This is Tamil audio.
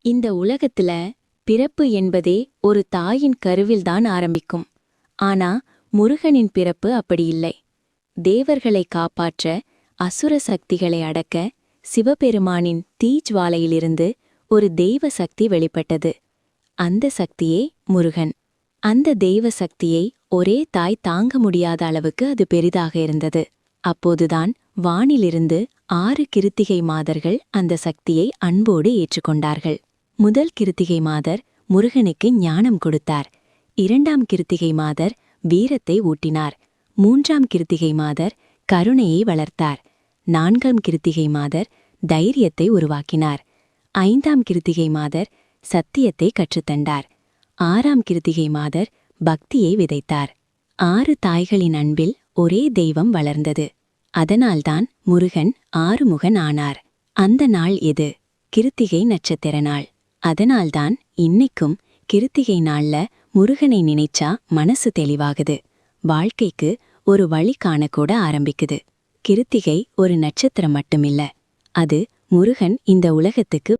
இந்த உலகத்துல பிறப்பு என்பதே ஒரு தாயின் கருவில்தான் ஆரம்பிக்கும். ஆனா முருகனின் பிறப்பு அப்படி இல்லை. தேவர்களை காப்பாற்ற, அசுர சக்திகளை அடக்க சிவபெருமானின் தீஜ்வாலையிலிருந்து ஒரு தெய்வ சக்தி வெளிப்பட்டது. அந்த சக்தியே முருகன். அந்த தெய்வ சக்தியை ஒரே தாய் தாங்க முடியாத அளவுக்கு அது பெரிதாக இருந்தது. அப்போதுதான் வானிலிருந்து 6 கிருத்திகை மாதர்கள் அந்த சக்தியை அன்போடு ஏற்றுக்கொண்டார்கள். முதல் கிருத்திகை மாதர் முருகனுக்கு ஞானம் கொடுத்தார். 2ஆம் கிருத்திகை மாதர் வீரத்தை ஊட்டினார். 3ஆம் கிருத்திகை மாதர் கருணையை வளர்த்தார். 4ஆம் கிருத்திகை மாதர் தைரியத்தை உருவாக்கினார். 5ஆம் கிருத்திகை மாதர் சத்தியத்தை கற்றுத்தந்தார். 6ஆம் கிருத்திகை மாதர் பக்தியை விதைத்தார். 6 தாய்களின் அன்பில் ஒரே தெய்வம் வளர்ந்தது. அதனால்தான் முருகன் ஆறுமுகன் ஆனார். அந்த நாள் எது? கிருத்திகை நட்சத்திர நாள். அதனால்தான் இன்னைக்கும் கிருத்திகை நாள்ல முருகனை நினைச்சா மனசு தெளிவாகுது. வாழ்க்கைக்கு ஒரு வழி காணக்கூட ஆரம்பிக்குது. கிருத்திகை ஒரு நட்சத்திரம் மட்டுமில்ல, அது முருகன் இந்த உலகத்துக்கு